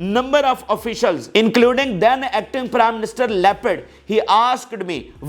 number of officials including then acting prime minister Lapid. He asked me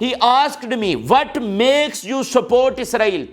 he asked me what makes you support Israel,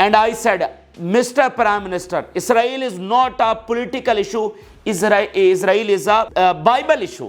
and I said, Mr. Prime Minister, Israel is not a political issue. Israel is a Bible issue.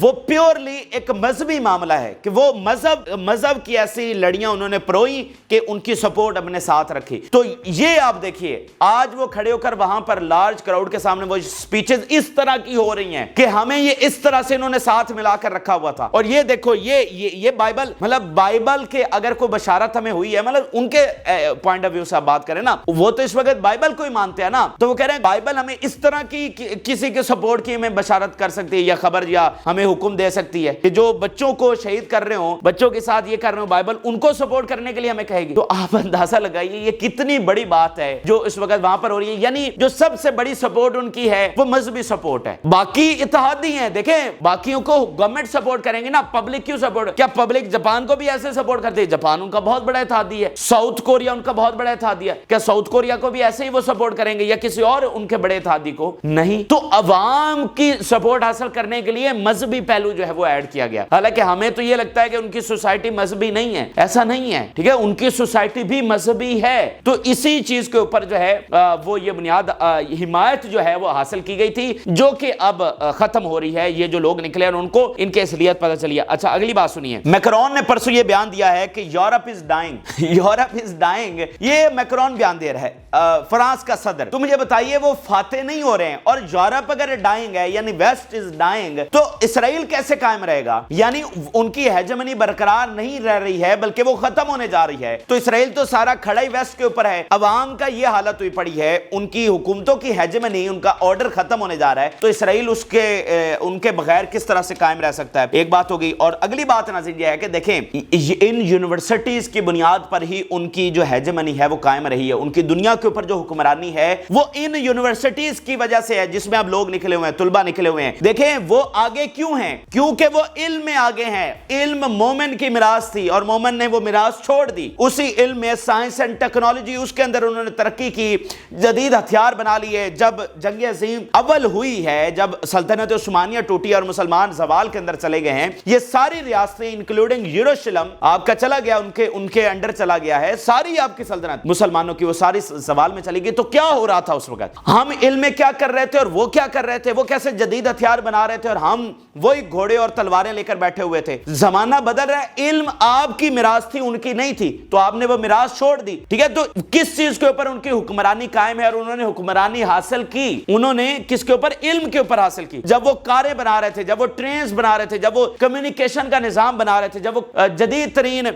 وہ purely ایک مذہبی معاملہ ہے کہ وہ مذہب کی ایسی لڑیاں انہوں نے پروئی کہ ان کی سپورٹ اپنے ساتھ رکھی. تو یہ آپ دیکھیے آج وہ کھڑے ہو کر وہاں پر لارج کراؤڈ کے سامنے وہ سپیچز اس طرح کی ہو رہی ہیں کہ ہمیں یہ اس طرح سے انہوں نے ساتھ ملا کر رکھا ہوا تھا. اور یہ دیکھو یہ بائبل, مطلب بائبل کے اگر کوئی بشارت ہمیں ہوئی ہے, مطلب ان کے پوائنٹ آف ویو سے آپ بات کریں نا, وہ تو اس وقت بائبل کو ہی مانتے ہیں نا, تو وہ کہہ رہے ہیں بائبل ہمیں اس طرح کی کسی کے سپورٹ کی ہمیں بشارت کر سکتی ہے یا خبر یا ہمیں حکم دے سکتی ہے کہ جو بچوں کو شہید کر رہے ہوں, بچوں کے ساتھ یہ کر رہے ہوں, بائبل ان کو سپورٹ کرنے کے لیے ہمیں کہے گی. تو آپ اندازہ لگائیے یہ کتنی بڑی بات ہے جو اس وقت وہاں پر ہو رہی ہے. یعنی جو سب سے بڑی سپورٹ ان کی ہے وہ مذہبی سپورٹ ہے. باقی اتحادی ہیں, دیکھیں باقیوں کو گورنمنٹ سپورٹ کریں گے نا, پبلک کیوں سپورٹ, کیا پبلک جاپان کو بھی ایسے سپورٹ کرتے ہیں؟ جاپان ان کا بہت بڑا اتحادی ہے. ساؤتھ کوریا ان کا بہت بڑا اتحادی ہے, کیا ساؤتھ کوریا کو بھی ایسے ہی وہ سپورٹ کریں گے یا کسی اور ان کے بڑے اتحادی کو؟ نہیں. تو عوام کی سپورٹ حاصل کرنے کے لیے مذہبی پہلو جو ہے وہ ایڈ کیا گیا. حالانکہ ہمیں تو یہ لگتا ہے کہ ان کی سوسائٹی مذہبی نہیں ہے, ایسا نہیں ہے, ٹھیک ہے, ان کی سوسائٹی بھی مذہبی ہے. تو اسی چیز کے اوپر جو ہے وہ یہ بنیاد حمایت جو ہے وہ حاصل کی گئی تھی, جو کہ اب ختم ہو رہی ہے. یہ جو لوگ نکلے اور ان کو ان کی اصلیت پتہ چلی ہے. اچھا اگلی بات سنیے, میکرون نے پرسوں یہ بیان دیا ہے کہ Europe is dying. Europe is dying, یہ میکرون بیان دے رہا ہے, فرانس کا صدر. تو مجھے بتائیے وہ فاتح نہیں ہو رہے ہیں, اور یورپ اگر ڈائنگ ہے یعنی ویسٹ از ڈائنگ, تو اسرائیل کیسے قائم رہے گا؟ یعنی ان کی ہیجمنی برقرار نہیں رہ رہی ہے بلکہ وہ ختم ہونے جا رہی ہے. تو اسرائیل تو سارا کھڑا ہی ویسٹ کے اوپر ہے. عوام کا یہ حالت ہوئی پڑی ہے, ان کی حکومتوں کی ہیجمنی, ان کا آرڈر ختم ہونے جا رہا ہے. تو اسرائیل ان کے بغیر کس طرح سے قائم رہ سکتا ہے؟ ایک بات ہوگی. اور اگلی بات ناظرین یہ ہے کہ دیکھیں ان یونیورسٹیز کی بنیاد پر ہی ان کی جو ہیجمنی ہے وہ قائم رہی ہے. ان کی دنیا کے اوپر جو حکمرانی ہے وہ ان یونیورسٹیز کی وجہ سے ہے, جس میں اب لوگ نکلے ہوئے ہیں, طلبہ نکلے ہوئے ہیں. دیکھیں وہ آگے کیوں ہیں؟ کیونکہ وہ علم میں آگے ہیں. علم مومن کی میراث تھی اور مومن نے وہ میراث چھوڑ دی. اسی علم میں سائنس اینڈ ٹیکنالوجی, اس کے اندر انہوں نے ترقی کی, جدید ہتھیار بنا لیے. جب جنگ عظیم اول ہوئی ہے, جب سلطنت عثمانیہ ٹوٹی اور مسلمان زوال کے اندر چلے گئے ہیں, یہ ساری ریاستیں انکلوڈنگ یروشلم آپ کا چلا گیا, ان کے انڈر چلا گیا ہے. ساری آپ کی سلطنت مسلمانوں کی وہ ساری زوال میں چلی گئی. تو کیا ہو رہا تھا اس وقت؟ ہم علم میں کیا کر رہے تھے اور وہ کیا کر رہے تھے؟ وہ کیسے جدید ہتھیار بنا رہے تھے اور ہم وہی گھوڑے اور تلواریں لے کر بیٹھے ہوئے تھے. زمانہ بدل رہا ہے, علم آپ کی میراث تھی, ان کی نہیں تھی, تو آپ نے وہ میراث چھوڑ دی. ٹھیک ہے, تو کس چیز کے اوپر ان کی حکمرانی قائم ہے اور انہوں نے حکمرانی حاصل کی؟ انہوں نے کس کے اوپر؟ علم کے اوپر حاصل کی. جب وہ کاریں بنا رہے تھے, جب وہ ٹرینز بنا رہے تھے, جب وہ کمیونیکیشن کا نظام بنا رہے تھے, جب وہ جدید ترین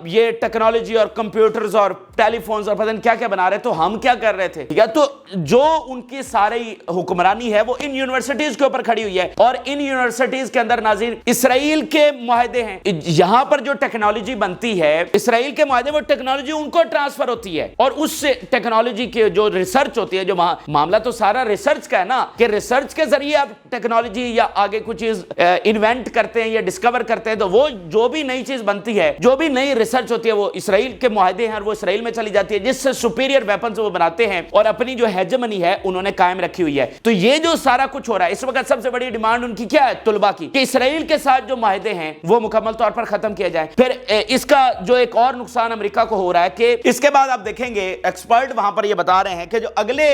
یہ ٹیکنالوجی اور کمپیوٹرز اور ٹیلی فونز اور پتہ نہیں کیا کیا بنا رہے, تو ہم کیا کر رہے تھے؟ ٹھیک ہے, تو جو ان کی ساری حکمرانی ہے وہ ان یونیورسٹیز کے اوپر کھڑی ہوئی ہے. اور ان یونیورسٹیز کے اندر ناظرین اسرائیل کے معاہدے ہیں. یہاں پر جو ٹیکنالوجی بنتی ہے, اسرائیل کے معاہدے, وہ ٹیکنالوجی ان کو ٹرانسفر ہوتی ہے, اور اس سے ٹیکنالوجی کی جو ریسرچ ہوتی ہے, جو معاملہ تو سارا ریسرچ کا ہے نا, کہ ریسرچ کے ذریعے آپ ٹیکنالوجی یا آگے کچھ چیز انوینٹ کرتے ہیں یا ڈسکور کرتے ہیں, تو وہ جو بھی نئی چیز بنتی ہے, جو بھی نئی ریسرچ ہوتی ہے, وہ اسرائیل کے معاہدے ہیں اور وہ اسرائیل میں چلی جاتی ہے, جس سے سپیریئر ویپنز وہ بناتے ہیں اور اپنی جو ہیجمنی ہے انہوں نے قائم رکھی ہوئی ہے. تو یہ جو سارا کچھ ہو رہا ہے اس وقت, سب سے بڑی ڈیمانڈ ان کی کیا ہے؟ طلبہ کی, کہ اسرائیل کے ساتھ جو معاہدے ہیں وہ مکمل طور پر ختم کیا جائے. پھر اس کا جو ایک اور نقصان امریکہ کو ہو رہا ہے کہ اس کے بعد آپ دیکھیں گے ایکسپرٹ وہاں پر یہ بتا رہے ہیں کہ جو اگلے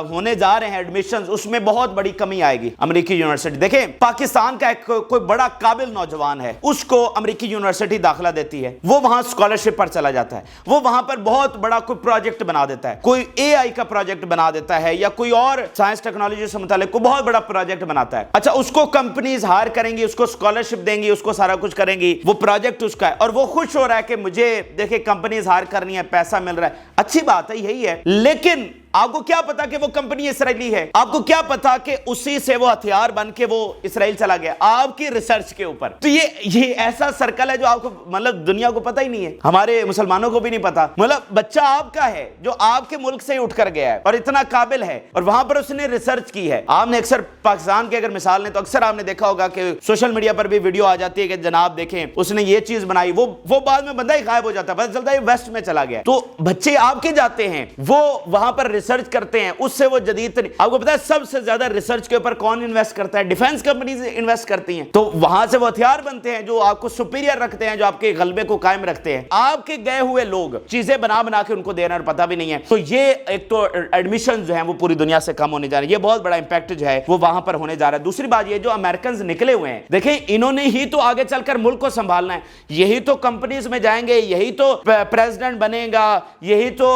ہونے جا رہے ہیں ایڈمیشنز, اس میں بہت بڑی کمی آئے گی امریکی یونیورسٹی. دیکھیں پاکستان کا ایک کوئی بڑا قابل نوجوان ہے, اس کو امریکی یونیورسٹی داخلہ دیتی ہے, وہ وہاں اسکالرشپ پر چلا جاتا ہے, وہ وہاں پر بہت بڑا کوئی پروجیکٹ بنا دیتا ہے, کوئی اے آئی کا پروجیکٹ بنا دیتا ہے یا کوئی اور سائنس ٹیکنالوجی سے متعلق کوئی بہت بڑا پروجیکٹ بناتا ہے. اچھا, اس کو کمپنیز ہائر کریں گی, اس کو اسکالرشپ دیں گی, اس کو سارا کچھ کریں گی, وہ پروجیکٹ اس کا ہے, اور وہ خوش ہو رہا ہے کہ مجھے دیکھیں کمپنیز ہائر کرنی ہے, پیسہ مل رہا ہے. اچھی بات ہے, یہی ہے, لیکن آپ کو کیا پتا کہ وہ کمپنی اسرائیلی ہے؟ آپ کو کیا پتا کہ اسی سے وہ ہتھیار بن کے وہ اسرائیل چلا گیا آپ کی ریسرچ کے اوپر؟ تو یہ ایسا سرکل ہے جو آپ کو مطلب دنیا کو پتا ہی نہیں ہے, ہمارے مسلمانوں کو بھی نہیں پتا. مطلب بچہ آپ کا ہے جو آپ کے ملک سے ہی اٹھ کر گیا ہے اور اتنا قابل ہے, اور وہاں پر اس نے ریسرچ کی ہے. آپ نے اکثر پاکستان کی اگر مثال لیں تو اکثر آپ نے دیکھا ہوگا کہ سوشل میڈیا پر بھی ویڈیو آ جاتی ہے کہ جناب دیکھیں اس نے یہ چیز بنائی, وہ بعد میں بندہ ہی غائب ہو جاتا ہے, پتہ چلتا ہے ویسٹ میں چلا گیا. تو بچے آپ کے جاتے ہیں, وہ وہاں پر ریسرچ کرتے ہیں اس سے وہ جدید آپ کو پتا ہے سب سے زیادہ ریسرچ کے اوپر کون انویسٹ کرتا ہے؟ ڈیفنس کمپنیز انویسٹ کرتی ہیں، تو وہاں سے وہ ہتھیار بنتے ہیں جو آپ کو سپیریئر رکھتے ہیں، جو آپ کے غلبے کو قائم رکھتے ہیں۔ آپ کے گئے ہوئے لوگ چیزیں بنا کے ان کو دینا اور پتہ بھی نہیں ہے، تو یہ ایک تو ایڈمیشن جو ہیں وہ پوری دنیا سے کم ہونے جا رہے ہیں، یہ بہت بڑا امپیکٹ جو ہے وہ وہاں پر ہونے جا رہا ہے۔ دوسری بات یہ جو امریکنز نکلے ہوئے ہیں، دیکھیں انہوں نے ہی تو آگے چل کر ملک کو سنبھالنا ہے، یہی تو کمپنیز میں جائیں گے، یہی تو پریزیڈنٹ بنے گا، یہی تو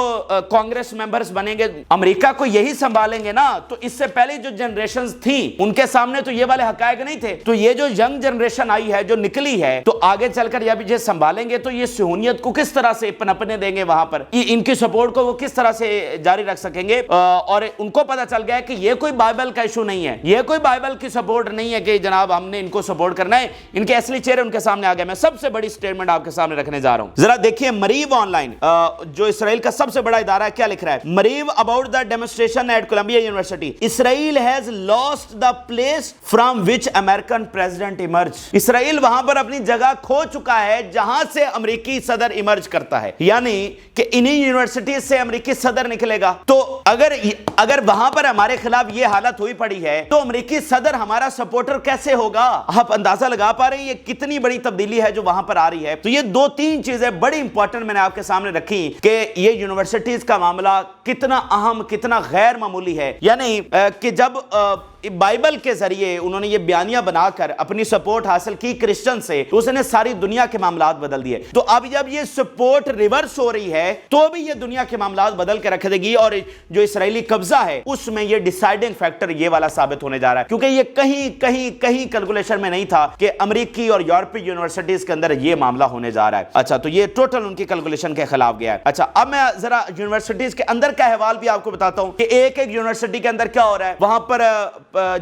کانگریس ممبرز بنے گے، امریکہ کو یہی سنبھالیں گے نا۔ تو اس سے پہلے جو جنریشنز تھیں ان کے سامنے تو یہ والے حقائق نہیں تھے، تو یہ جو ینگ جنریشن آئی ہے جو نکلی ہے، تو آگے چل کر جب یہ سنبھالیں گے تو یہ صہیونیت کو کس طرح سے پنپنے دیں گے وہاں پر، ان کی سپورٹ کو وہ کس طرح سے جاری رکھ سکیں گے۔ اور ان کو پتہ چل گیا ہے کہ یہ کوئی بائبل کا ایشو نہیں ہے، یہ کوئی بائبل کی سپورٹ نہیں ہے کہ جناب ہم نے ان کو سپورٹ کرنا ہے، ان کے اصلی چہرے ان کے سامنے آ گئے۔ میں سب سے بڑی سٹیٹمنٹ آپ کے سامنے رکھنے جا رہا ہوں، ذرا دیکھیے مریو آن لائن جو اسرائیل کا سب سے بڑا ادارہ ہے کیا لکھ رہا ہے؟ مریو about the demonstration at Columbia University, Israel has lost the place from which American president emerge. Israel وہاں پر اپنی جگہ کھو چکا ہے جہاں سے امریکی صدر ایمرج کرتا ہے، یعنی کہ انہی یونیورسٹی سے امریکی صدر نکلے گا۔ تو اگر وہاں پر ہمارے خلاف یہ حالت ہوئی پڑی ہے تو امریکی صدر ہمارا سپورٹر کیسے ہوگا؟ آپ اندازہ لگا پا رہے ہیں یہ کتنی بڑی تبدیلی ہے جو وہاں پر آ رہی ہے۔ تو یہ دو تین چیزیں بڑی امپورٹنٹ میں نے آپ کے سامنے رکھی کہ یہ یونیورسٹیز کا معاملہ کتنا اہم، کتنا غیر معمولی ہے، یعنی کہ جب بائبل کے ذریعے انہوں نے یہ بیانیہ بنا کر اپنی سپورٹ حاصل کی کرسچن سے، تو اس نے ساری دنیا کے معاملات بدل دیے۔ تو اب جب یہ سپورٹ ریورس ہو رہی ہے تو بھی یہ دنیا کے معاملات بدل کے رکھ دے گی، اور جو اسرائیلی قبضہ ہے اس میں یہ ڈیسائیڈنگ فیکٹر یہ والا ثابت ہونے جا رہا ہے، کیونکہ یہ کہیں کیلکولیشن میں نہیں تھا کہ امریکی اور یورپی یونیورسٹیز کے اندر یہ معاملہ ہونے جا رہا ہے۔ اچھا، تو یہ ٹوٹل ان کی کیلکولیشن کے خلاف گیا ہے۔ اچھا، اب میں ذرا یونیورسٹیز کے اندر کا احوال بھی آپ کو بتاتا ہوں کہ ایک یونیورسٹی کے اندر کیا ہو رہا ہے۔ وہاں پر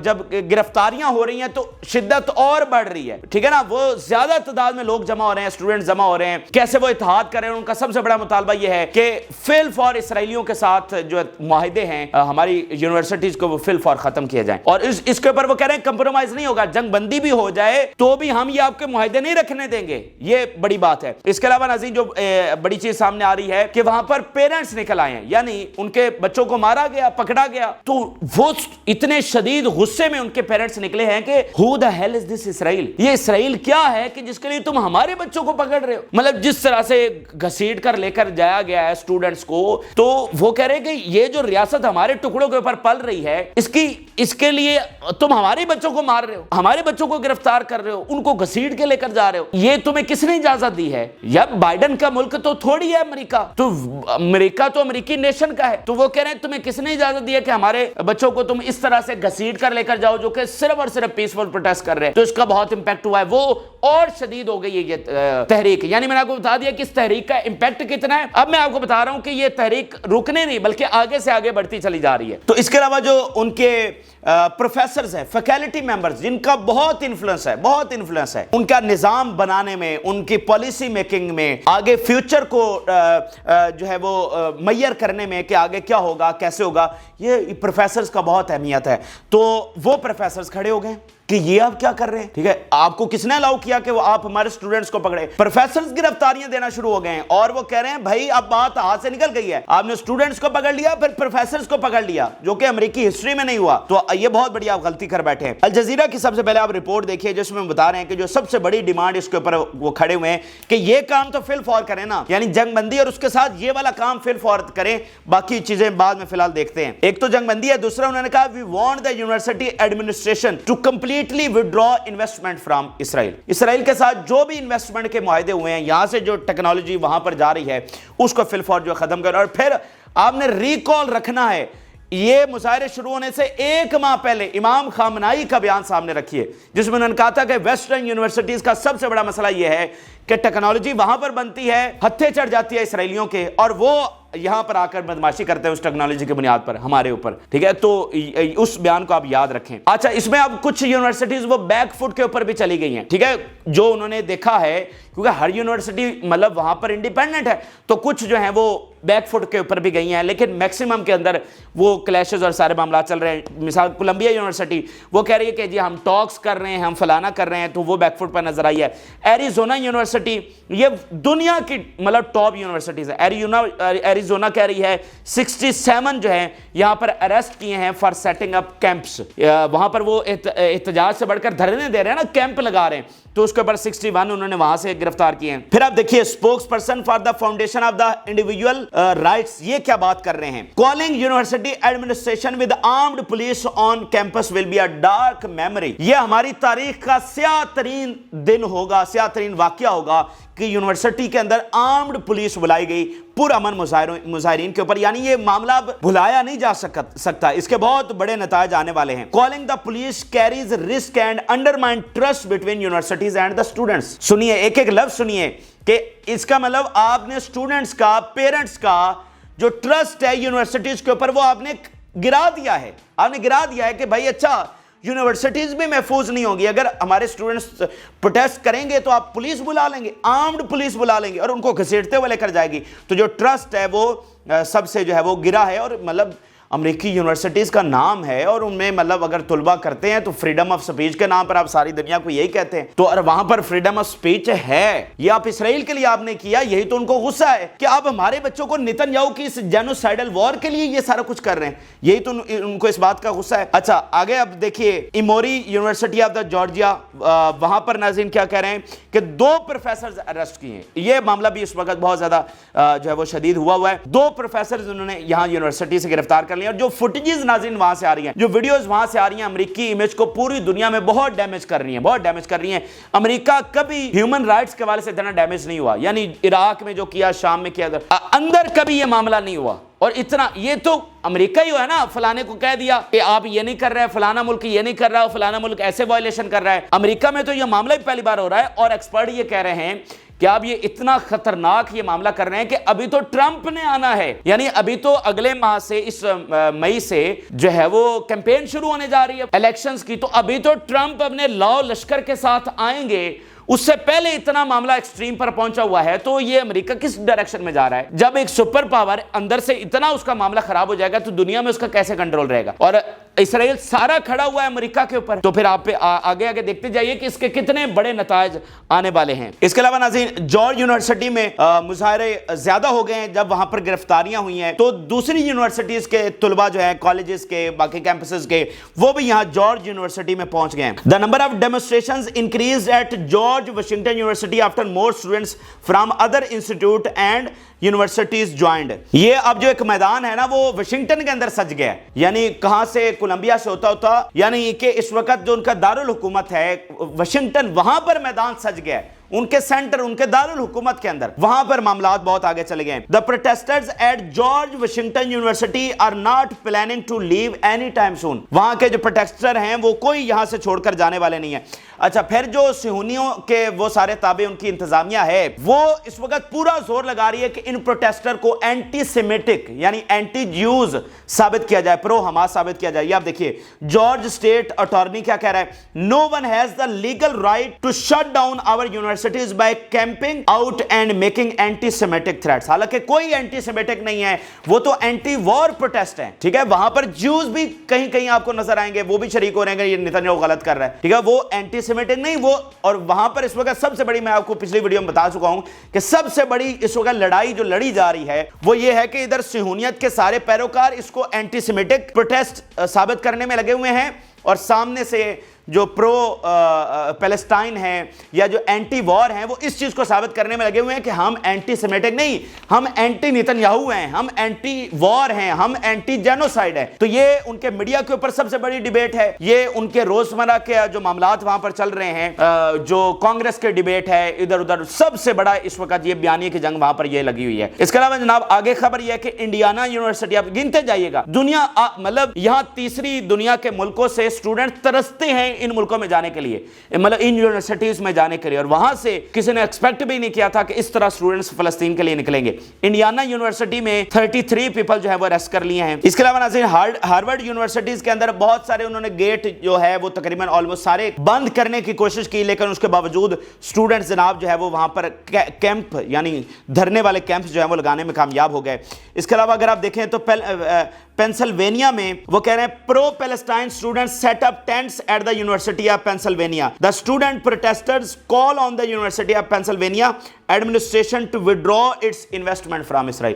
جب گرفتاریاں ہو رہی ہیں تو شدت اور بڑھ رہی ہے، ٹھیک ہے نا، وہ زیادہ تعداد میں لوگ جمع ہو رہے ہیں، اسٹوڈنٹ جمع ہو رہے ہیں، کیسے وہ اتحاد کریں۔ ان کا سب سے بڑا مطالبہ یہ ہے کہ فل فور اسرائیلیوں کے ساتھ جو معاہدے ہیں ہماری یونیورسٹیز کو وہ فل فور ختم کیے جائیں، اور اس کے اوپر وہ کہہ رہے ہیں کمپرومائز نہیں ہوگا، جنگ بندی بھی ہو جائے تو بھی ہم یہ آپ کے معاہدے نہیں رکھنے دیں گے۔ یہ بڑی بات ہے۔ اس کے علاوہ ناظرین جو بڑی چیز سامنے آ رہی ہے کہ وہاں پر پیرنٹس نکل آئے ہیں، یعنی ان کے بچوں کو مارا گیا، پکڑا گیا، تو وہ اتنے شدید غصے میں ان کے پیرنٹس نکلے ہیں کہ who the hell is this اسرائیل، یہ اسرائیل کیا ہے کہ جس کے لیے تم ہمارے بچوں کو پکڑ رہے ہو۔ مطلب جس طرح سے گھسیٹ کر لے کر جایا گیا ہے اسٹوڈنٹس کو، تو وہ کہہ رہے ہیں کہ یہ جو ریاست ہمارے ٹکڑوں کے اوپر پل رہی ہے اس کے لیے تم ہمارے بچوں کو مار رہے ہو، ہمارے بچوں کو گرفتار کر رہے ہو، ان کو گھسیٹ کے لے کر جا رہے ہو، یہ تمہیں کس نے اجازت دی ہے؟ یا بائیڈن کا ملک تو تھوڑی ہے امریکہ، تو امریکہ تو امریکی نیشن کا ہے، تو وہ کہہ رہے ہیں تمہیں کس نے اجازت دی ہے کہ ہمارے بچوں کو تم اس طرح سے گھسیٹ کر لے کر جاؤ جو کہ صرف اور صرف پیسفل پروٹیسٹ کر رہے ہیں۔ تو اس کا بہت امپیکٹ ہوا ہے، وہ اور شدید ہو گئی ہے یہ تحریک، یعنی میں نے آپ کو بتا دیا کہ اس تحریک کا امپیکٹ کتنا ہے۔ اب میں آپ کو بتا رہا ہوں کہ یہ تحریک رکنے نہیں بلکہ آگے سے آگے بڑھتی چلی جا رہی ہے۔ تو اس کے علاوہ جو ان کے پروفیسرز ہیں، فیکلٹی ممبرز، جن کا بہت انفلوئنس ہے ان کا نظام بنانے میں، ان کی پالیسی میکنگ میں، آگے فیوچر کو جو ہے وہ میئر کرنے میں کہ آگے کیا ہوگا، کیسے ہوگا، یہ پروفیسرز کا بہت اہمیت ہے۔ تو وہ پروفیسرز کھڑے ہو گئے کہ یہ آپ کیا کر رہے ہیں، ٹھیک ہے، آپ کو کس نے الاؤ کیا کہ وہ آپ ہمارے سٹوڈنٹس کو پکڑے؟ پروفیسرز گرفتاریاں دینا شروع ہو گئے ہیں، اور وہ کہہ رہے ہیں بھائی اب بات ہاتھ سے نکل گئی ہے، آپ نے سٹوڈنٹس کو پکڑ لیا، پھر پروفیسرز کو پکڑ لیا، جو کہ امریکی ہسٹری میں نہیں ہوا۔ تو یہ بہت بڑی آپ غلطی کر بیٹھے ہیں۔ الجزیرہ کی سب سے پہلے آپ رپورٹ دیکھیے جس میں بتا رہے ہیں کہ جو سب سے بڑی ڈیمانڈ اس کے اوپر وہ کھڑے ہوئے ہیں کہ یہ کام تو فل فور کریں نا، یعنی جنگ بندی، اور اس کے ساتھ یہ والا کام فل فور کریں، باقی چیزیں بعد میں فی الحال دیکھتے ہیں۔ ایک تو جنگ بندی ہے، دوسرا انہوں نے کہا we want the university administration to completely withdraw investment from Israel کے ساتھ جو بھی انویسٹمنٹ کے معاہدے ہوئے ہیں، یہاں سے جو ٹیکنالوجی وہاں پر جا رہی ہے اس کو فل فور جو ختم کر، اور پھر آپ نے ریکال رکھنا ہے یہ مظاہرے شروع ہونے سے ایک ماہ پہلے امام خامنائی کا بیان سامنے رکھیے جس میں انہوں نے کہا تھا کہ ویسٹرن یونیورسٹیز کا سب سے بڑا مسئلہ یہ ہے کہ ٹیکنالوجی وہاں پر بنتی ہے، ہتھے چڑھ جاتی ہے اسرائیلیوں کے، اور وہ یہاں پر آ کر بدماشی کرتے ہیں اس ٹیکنالوجی کی بنیاد پر ہمارے اوپر، ٹھیک ہے۔ تو اس بیان کو آپ یاد رکھیں۔ اچھا، اس میں اب کچھ یونیورسٹیز وہ بیک فٹ کے اوپر بھی چلی گئی ہیں، ٹھیک ہے، جو انہوں نے دیکھا ہے، کیونکہ ہر یونیورسٹی مطلب وہاں پر انڈیپینڈنٹ ہے، تو کچھ جو ہیں وہ بیک فٹ کے اوپر بھی گئی ہیں، لیکن میکسیمم کے اندر وہ کلیشز اور سارے معاملات چل رہے ہیں۔ مثال کولمبیا یونیورسٹی وہ کہہ رہی ہے کہ جی ہم ٹاکس کر رہے ہیں، ہم فلانا کر رہے ہیں، تو وہ بیک فٹ پر نظر آئی ہے۔ ایریزونا یونیورسٹی یہ دنیا کی مطلب ٹاپ یونیورسٹیز ہے، ایریزونا کہہ رہی ہے 67 جو ہیں یہاں پر اریسٹ کیے ہیں فار سیٹنگ اپ کیمپس. وہاں پر وہ احتجاج سے بڑھ کر دھرنے دے رہے ہیں نا, کیمپ لگا رہے ہیں, تو اس کے اوپر 61 انہوں نے وہاں سے گرفتار کیے ہیں. پھر آپ دیکھیے spokesperson for the foundation of the individual rights, یہ کیا بات کر رہے ہیں. Calling university administration with armed police on campus will be a dark memory. یہ ہماری تاریخ کا سیاہ ترین دن ہوگا, سیاہ ترین واقعہ ہوگا کہ یونیورسٹی کے اندر آرمڈ پولیس بلائی گئی پرامن مظاہرین کے اوپر. یعنی یہ معاملہ اب بھلایا نہیں جا سکتا, اس کے بہت بڑے نتائج آنے والے ہیں. Calling the police carries risk and undermine trust between universities and the students. سنیے, ایک ایک لفظ سنیے کہ اس کا مطلب آپ نے اسٹوڈنٹس کا, پیرنٹس کا جو ٹرسٹ ہے یونیورسٹیز کے اوپر وہ آپ نے گرا دیا ہے. آپ نے گرا دیا ہے کہ بھائی اچھا یونیورسٹیز بھی محفوظ نہیں ہوگی, اگر ہمارے اسٹوڈنٹس پروٹیسٹ کریں گے تو آپ پولیس بلا لیں گے, آرمڈ پولیس بلا لیں گے اور ان کو گھسیٹتے ہوئے لے کر جائے گی. تو جو ٹرسٹ ہے وہ سب سے جو ہے وہ گرا ہے. اور مطلب امریکی یونیورسٹیز کا نام ہے اور ان میں مطلب اگر طلبہ کرتے ہیں تو فریڈم آف سپیچ کے نام پر آپ ساری دنیا کو یہی کہتے ہیں, تو اور وہاں پر فریڈم آف سپیچ ہے. یہ آپ اسرائیل کے لیے آپ نے کیا, یہی تو ان کو غصہ ہے کہ آپ ہمارے بچوں کو نتن یاہو کی اس جینوسائیڈل وار کے لیے یہ سارا کچھ کر رہے ہیں, یہی تو ان کو اس بات کا غصہ ہے. اچھا آگے اب دیکھیے ایموری یونیورسٹی آف دا جارجیا, وہاں پر ناظرین کیا کہہ رہے ہیں کہ 2 پروفیسرز اریسٹ کیے ہیں. یہ معاملہ بھی اس وقت بہت زیادہ جو ہے وہ شدید ہوا ہے. 2 پروفیسرز انہوں نے یہاں یونیورسٹی سے گرفتار کر لیا, اور جو فوٹیجز ناظرین وہاں سے آ رہی ہیں, جو ویڈیوز وہاں سے آ رہی ہیں, امریکی امیج کو پوری دنیا میں بہت ڈیمیج کر رہی ہیں, امریکہ کبھی ہیومن رائٹس کے حوالے سے اتنا ڈیمیج نہیں ہوا. یعنی عراق میں جو کیا, شام میں کیا, اندر کبھی یہ معاملہ نہیں ہوا. اور اتنا یہ تو امریکہ ہی ہوا ہے نا, فلانے کو کہہ دیا کہ آپ یہ نہیں کر رہے, فلانا ملک یہ نہیں کر رہا, فلانا ملک ایسے وائلیشن کر رہا ہے. امریکہ میں تو یہ معاملہ بھی پہلی بار ہو رہا ہے, اور ایکسپرٹ یہ کہہ رہے ہیں کہ آپ یہ اتنا خطرناک یہ معاملہ کر رہے ہیں کہ ابھی تو ٹرمپ نے آنا ہے. یعنی ابھی تو اگلے ماہ سے, اس مئی سے جو ہے وہ کیمپین شروع ہونے جا رہی ہے الیکشنز کی, تو ابھی تو ٹرمپ اپنے لاؤ لشکر کے ساتھ آئیں گے. اس سے پہلے اتنا معاملہ ایکسٹریم پر پہنچا ہوا ہے, تو یہ امریکہ کس ڈائریکشن میں جا رہا ہے. جب ایک سپر پاور اندر سے اتنا اس کا معاملہ خراب ہو جائے گا تو دنیا میں اس کا کیسے کنٹرول رہے گا. اور اسرائیل سارا کھڑا ہوا ہے امریکہ کے اوپر, تو پھر آپ آگے دیکھتے جائیے کہ اس کے کتنے بڑے نتائج آنے والے ہیں. اس کے علاوہ ناظرین جارج یونیورسٹی میں مظاہرے زیادہ ہو گئے ہیں جب وہاں پر گرفتاریاں ہوئی ہیں, تو دوسری یونیورسٹیز کے طلبہ جو ہیں, کالجز کے, باقی کیمپسز کے, وہ بھی یہاں جارج یونیورسٹی میں پہنچ گئے ہیں. The number of demonstrations increased at George Washington University after more students from other institute and universities joined. یہ اب جو ایک میدان ہے نا وہ واشنگٹن کے اندر سج گیا ہے. یعنی کہاں سے, کولمبیا سے ہوتا یعنی کہ اس وقت جو ان کا دارالحکومت ہے واشنگٹن, وہاں پر میدان سج گیا ہے, ان کے سینٹر, ان کے دارالحکومت کے اندر, وہاں پر معاملات بہت آگے چلے گئے ہیں. The protesters at George Washington University are not planning to leave anytime soon. وہاں کے جو پروٹیسٹر ہیں وہ کوئی یہاں سے چھوڑ کر جانے والے نہیں ہیں. اچھا پھر جو صہیونیوں کے وہ سارے تابع ان کی انتظامیہ ہے, وہ اس وقت پورا زور لگا رہی ہے کہ ان پروٹیسٹر کو اینٹی سیمیٹک یعنی اینٹی جیوز ثابت کیا جائے, پرو حماس ثابت کیا جائے. یہ آپ دیکھیے جارج اسٹیٹ اٹارنی کیا کہہ رہا ہے, No one has the legal right to shut down our universities by camping out and making anti-Semitic threats. حالانکہ کوئی اینٹی سیمیٹک نہیں ہے, وہ تو اینٹی وار پروٹیسٹ ہیں. ٹھیک ہے, وہاں پر جیوز بھی کہیں کہیں آپ کو نظر آئیں گے, وہ بھی شریک ہو رہے ہیں کہ یہ نتن یاہو غلط کر رہا ہے. ٹھیک ہے, وہ اینٹی سیمیٹک نہیں وہ. اور وہاں پر اس وقت سب سے بڑی, میں آپ کو پچھلی ویڈیو میں بتا چکا ہوں کہ سب سے بڑی اس وقت لڑائی جو لڑی جا رہی ہے وہ یہ ہے کہ ادھر صہیونیت کے سارے پیروکار اس کو اینٹی سیمیٹک پروٹیسٹ ثابت کرنے میں لگے ہوئے ہیں, اور سامنے سے جو پرو پیلسٹائن ہیں یا جو اینٹی وار ہیں وہ اس چیز کو ثابت کرنے میں لگے ہوئے ہیں کہ ہم اینٹی سیمیٹک نہیں, ہم اینٹی نتن یاہو ہیں, ہم اینٹی وار ہیں, ہم اینٹی جینوسائیڈ ہیں. تو یہ ان کے میڈیا کے اوپر سب سے بڑی ڈیبیٹ ہے. یہ ان کے روزمرہ کے جو معاملات وہاں پر چل رہے ہیں, جو کانگریس کے ڈیبیٹ ہے ادھر ادھر, سب سے بڑا اس وقت یہ بیانیے کی جنگ وہاں پر یہ لگی ہوئی ہے. اس کے علاوہ جناب آگے خبر یہ ہے کہ انڈیانا یونیورسٹی, آپ گنتے جائیے گا, دنیا مطلب یہاں تیسری دنیا کے ملکوں سے اسٹوڈنٹ ترستے ہیں ان ملکوں میں جانے کے لیے, مطلب ان یونیورسٹیز میں جانے کے لیے, اور وہاں سے کسی نے ایکسپیکٹ بھی نہیں کیا تھا کہ اس طرح اسٹوڈنٹس فلسطین کے لیے نکلیں گے. انڈیانا یونیورسٹی میں 33 پیپل جو ہے وہ اریسٹ کر لیے ہیں. اس کے علاوہ ناظرین ہارورڈ یونیورسٹیز کے اندر بہت سارے انہوں نے گیٹ جو ہے وہ تقریباً آلموسٹ سارے بند کرنے کی کوشش کی, لیکن اس کے باوجود اسٹوڈنٹس جناب جو ہے وہ وہاں پر کیمپ یعنی دھرنے والے کیمپس جو ہیں وہ لگانے میں کامیاب ہو گئے. اس کے علاوہ اگر آپ دیکھیں تو پینسلوینیا میں وہ کہہ رہے ہیں pro Palestine students set up tents at the University of Pennsylvania. The student protesters call on the University of Pennsylvania administration to withdraw its investment from Israel.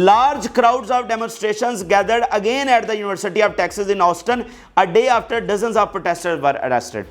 Large crowds of demonstrations gathered again at the University of Texas in Austin a day after dozens of protesters were arrested.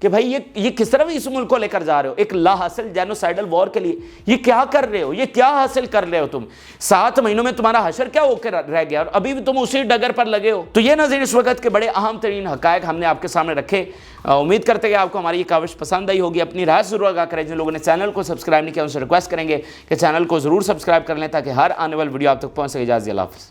کہ بھائی یہ کس طرح اس ملک کو لے کر جا رہے ہو ایک لا حاصل جینوسائیڈل وار کے لیے؟ یہ کیا کر رہے ہو؟ یہ کیا حاصل کر رہے ہو تم؟ 7 مہینوں میں تمہارا حشر کیا ہو کے رہ گیا اور ابھی بھی تم اسی ڈگر پر لگے ہو؟ تو یہ ناظرین اس وقت کے بڑے اہم ترین حقائق ہم نے آپ کے سامنے رکھے. امید کرتے ہیں کہ آپ کو ہماری یہ کاوش پسند آئی ہوگی. اپنی رائے ضرور آگاہ کریں. جن لوگوں نے چینل کو سبسکرائب نہیں کیا ان سے ریکویسٹ کریں گے کہ چینل کو ضرور سبسکرائب کر لیں تاکہ ہر آنے والی ویڈیو آپ تک پہنچ سکے. اجازت. اللہ حافظ.